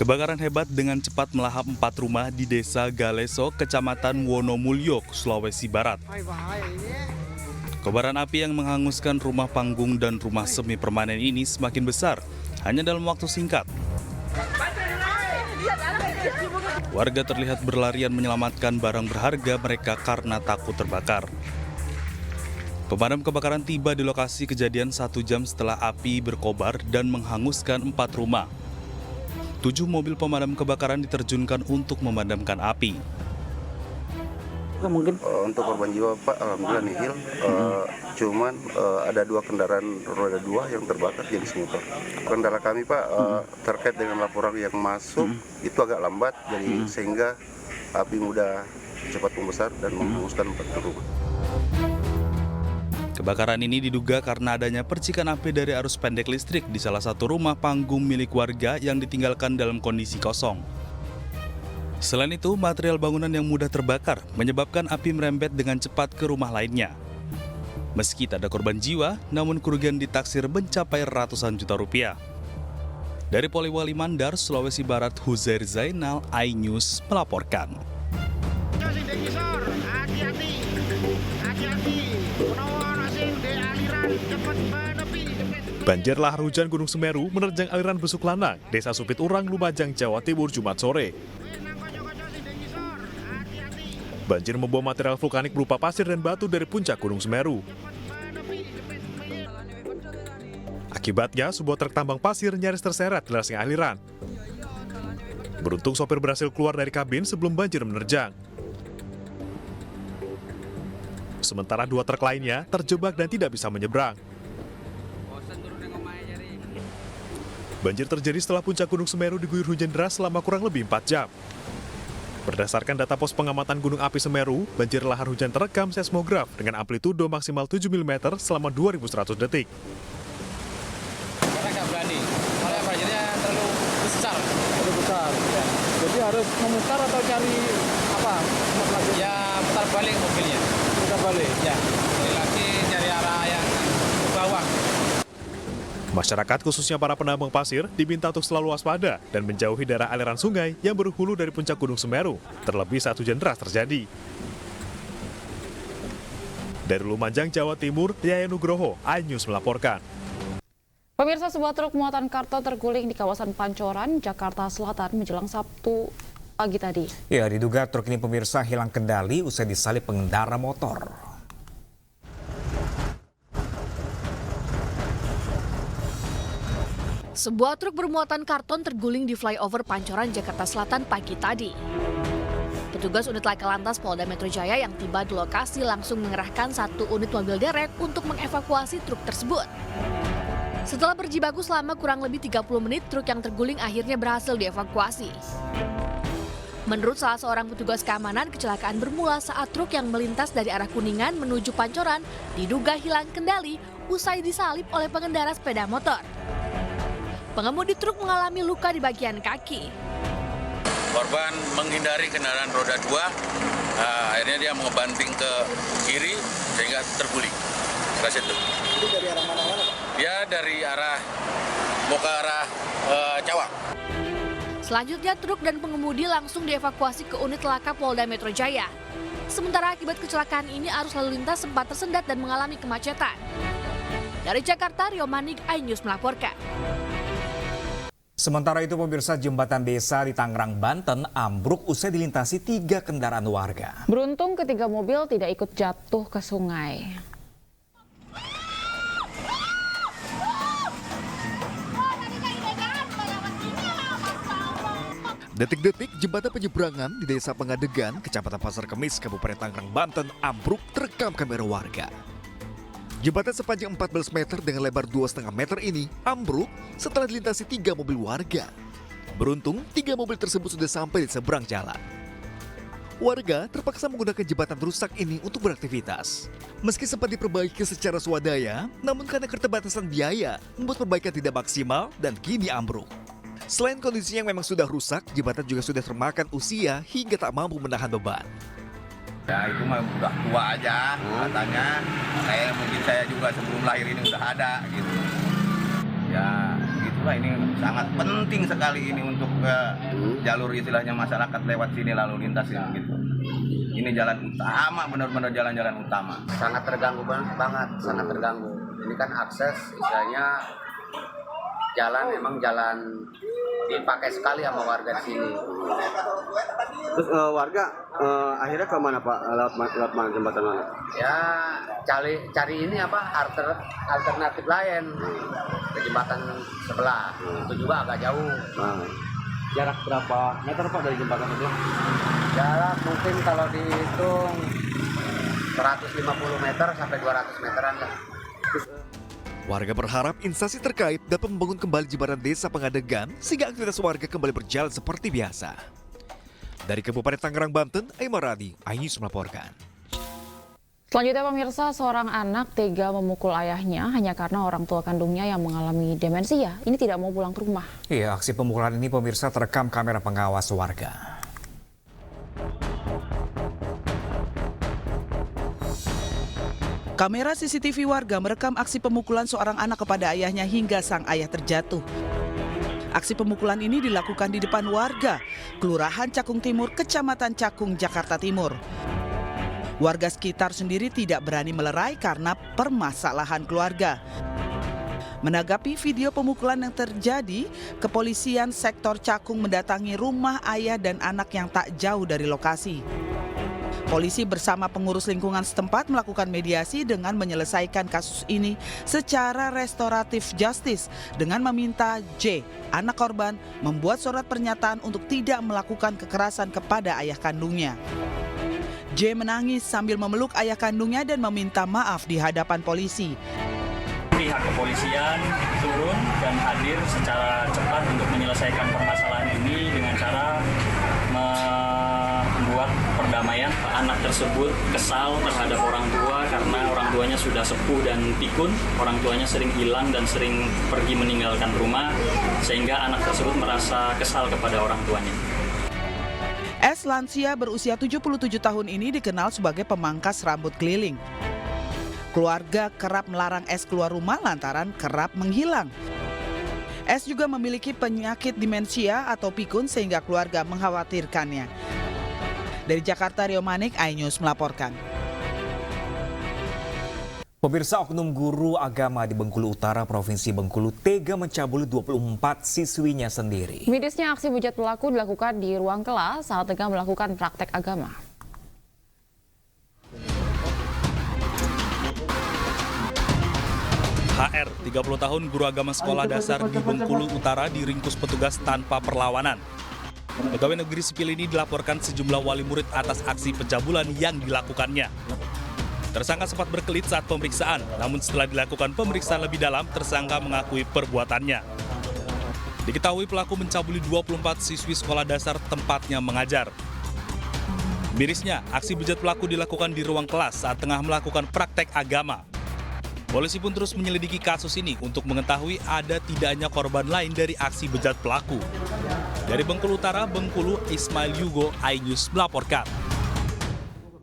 Kebakaran hebat dengan cepat melahap 4 rumah di Desa Galeso, Kecamatan Wonomulyo, Sulawesi Barat. Kobaran api yang menghanguskan rumah panggung dan rumah semi permanen ini semakin besar, hanya dalam waktu singkat. Warga terlihat berlarian menyelamatkan barang berharga mereka karena takut terbakar. Pemadam kebakaran tiba di lokasi kejadian 1 jam setelah api berkobar dan menghanguskan 4 rumah. 7 mobil pemadam kebakaran diterjunkan untuk memadamkan api. Mungkin untuk korban jiwa Pak, alhamdulillah nihil. Cuman ada 2 kendaraan roda 2 yang terbakar jenis motor. Kendala kami Pak terkait dengan laporan yang masuk itu agak lambat, jadi sehingga api mudah cepat membesar dan menghanguskan 4 rumah. Kebakaran ini diduga karena adanya percikan api dari arus pendek listrik di salah satu rumah panggung milik warga yang ditinggalkan dalam kondisi kosong. Selain itu, material bangunan yang mudah terbakar menyebabkan api merembet dengan cepat ke rumah lainnya. Meski tak ada korban jiwa, namun kerugian ditaksir mencapai ratusan juta rupiah. Dari Poliwali Mandar, Sulawesi Barat, Huzair Zainal, iNews melaporkan. Banjir lahar hujan Gunung Semeru menerjang aliran Besuk Lanang, Desa Supit Urang, Lumajang, Jawa Timur, Jumat sore. Banjir membawa material vulkanik berupa pasir dan batu dari puncak Gunung Semeru. Akibatnya, sebuah truk tambang pasir nyaris terseret di lereng aliran. Beruntung sopir berhasil keluar dari kabin sebelum banjir menerjang. Sementara 2 truk lainnya terjebak dan tidak bisa menyeberang. Banjir terjadi setelah puncak Gunung Semeru diguyur hujan deras selama kurang lebih 4 jam. Berdasarkan data pos pengamatan Gunung Api Semeru, banjir lahar hujan terekam seismograf dengan amplitudo maksimal 7 mm selama 2100 detik. Karena nggak berani, karena banjirnya terlalu besar. terlalu besar. Ya. Jadi harus memutar atau cari apa? Ya putar balik mobilnya. Putar balik. Ya, balik lagi cari arah yang ke bawah. Masyarakat khususnya para penambang pasir diminta untuk selalu waspada dan menjauhi daerah aliran sungai yang berhulu dari puncak Gunung Semeru, terlebih saat hujan deras terjadi. Dari Lumajang, Jawa Timur, Yaya Nugroho, iNews melaporkan. Pemirsa, sebuah truk muatan karton terguling di kawasan Pancoran, Jakarta Selatan menjelang Sabtu pagi tadi. Ya, diduga truk ini pemirsa hilang kendali usai disalip pengendara motor. Sebuah truk bermuatan karton terguling di flyover Pancoran, Jakarta Selatan pagi tadi. Petugas unit laka lantas Polda Metro Jaya yang tiba di lokasi langsung mengerahkan 1 unit mobil derek untuk mengevakuasi truk tersebut. Setelah berjibaku selama kurang lebih 30 menit, truk yang terguling akhirnya berhasil dievakuasi. Menurut salah seorang petugas keamanan, kecelakaan bermula saat truk yang melintas dari arah Kuningan menuju Pancoran diduga hilang kendali usai disalip oleh pengendara sepeda motor. Pengemudi truk mengalami luka di bagian kaki. Korban menghindari kendaraan roda 2, akhirnya dia mengebanting ke kiri sehingga terguling ke situ. Itu dari arah mana-mana Pak? Dia dari mau ke arah Cawang. Selanjutnya truk dan pengemudi langsung dievakuasi ke unit laka Polda Metro Jaya. Sementara akibat kecelakaan ini arus lalu lintas sempat tersendat dan mengalami kemacetan. Dari Jakarta, Rio Manik, iNews melaporkan. Sementara itu pemirsa, jembatan desa di Tangerang, Banten ambruk usai dilintasi 3 kendaraan warga. Beruntung ketiga mobil tidak ikut jatuh ke sungai. Detik-detik jembatan penyeberangan di Desa Pengadegan, Kecamatan Pasar Kemis, Kabupaten Tangerang, Banten ambruk terekam kamera warga. Jembatan sepanjang 14 meter dengan lebar 2,5 meter ini ambruk setelah dilintasi 3 mobil warga. Beruntung 3 mobil tersebut sudah sampai di seberang jalan. Warga terpaksa menggunakan jembatan rusak ini untuk beraktivitas. Meski sempat diperbaiki secara swadaya, namun karena keterbatasan biaya membuat perbaikan tidak maksimal dan kini ambruk. Selain kondisinya yang memang sudah rusak, jembatan juga sudah termakan usia hingga tak mampu menahan beban. Ya itu mah udah tua aja katanya. Mungkin saya juga sebelum lahir ini udah ada gitu. Ya gitu Wah, ini sangat penting sekali ini untuk jalur istilahnya masyarakat lewat sini lalu lintas gitu. Ini jalan utama, benar-benar jalan-jalan utama. Sangat terganggu banget, sangat terganggu. Ini kan akses istilahnya jalan, emang jalan dipakai sekali sama warga di sini. Terus warga akhirnya ke mana Pak? Lewat mana, jembatan mana? Ya cari ini alternatif lain ke jembatan sebelah. Itu juga agak jauh. Jarak berapa meter Pak dari jembatan sebelah? Jarak mungkin kalau dihitung 150 meter sampai 200 meteran lah. Warga berharap instansi terkait dapat membangun kembali jembatan desa Pengadegan sehingga aktivitas warga kembali berjalan seperti biasa. Dari Kabupaten Tangerang, Banten, Aimaradi, iNews melaporkan. Selanjutnya pemirsa, seorang anak tega memukul ayahnya hanya karena orang tua kandungnya yang mengalami demensia. Ini tidak mau pulang ke rumah. Iya, aksi pemukulan ini pemirsa terekam kamera pengawas warga. Kamera CCTV warga merekam aksi pemukulan seorang anak kepada ayahnya hingga sang ayah terjatuh. Aksi pemukulan ini dilakukan di depan warga, Kelurahan Cakung Timur, Kecamatan Cakung, Jakarta Timur. Warga sekitar sendiri tidak berani melerai karena permasalahan keluarga. Menanggapi video pemukulan yang terjadi, kepolisian sektor Cakung mendatangi rumah ayah dan anak yang tak jauh dari lokasi. Polisi bersama pengurus lingkungan setempat melakukan mediasi dengan menyelesaikan kasus ini secara restoratif justice dengan meminta J, anak korban, membuat surat pernyataan untuk tidak melakukan kekerasan kepada ayah kandungnya. J menangis sambil memeluk ayah kandungnya dan meminta maaf di hadapan polisi. Pihak kepolisian turun dan hadir secara cepat untuk menyelesaikan permasalahan ini dengan cara membuat perdamaian. Anak tersebut kesal terhadap orang tua karena orang tuanya sudah sepuh dan pikun. Orang tuanya sering hilang dan sering pergi meninggalkan rumah, sehingga anak tersebut merasa kesal kepada orang tuanya. S lansia berusia 77 tahun ini dikenal sebagai pemangkas rambut keliling. Keluarga kerap melarang S keluar rumah lantaran kerap menghilang. S juga memiliki penyakit demensia atau pikun sehingga keluarga mengkhawatirkannya. Dari Jakarta, Rio Manik, iNews melaporkan. Pemirsa, oknum guru agama di Bengkulu Utara, Provinsi Bengkulu tega mencabuli 24 siswinya sendiri. Mirisnya aksi bejat pelaku dilakukan di ruang kelas saat tengah melakukan praktek agama. HR, 30 tahun, guru agama sekolah dasar di Bengkulu Utara diringkus petugas tanpa perlawanan. Pegawai negeri sipil ini dilaporkan sejumlah wali murid atas aksi pencabulan yang dilakukannya. Tersangka sempat berkelit saat pemeriksaan, namun setelah dilakukan pemeriksaan lebih dalam, tersangka mengakui perbuatannya. Diketahui pelaku mencabuli 24 siswi sekolah dasar tempatnya mengajar. Mirisnya, aksi bejat pelaku dilakukan di ruang kelas saat tengah melakukan praktek agama. Polisi pun terus menyelidiki kasus ini untuk mengetahui ada tidaknya korban lain dari aksi bejat pelaku. Dari Bengkulu Utara, Bengkulu, Ismail Yugo, iNews melaporkan.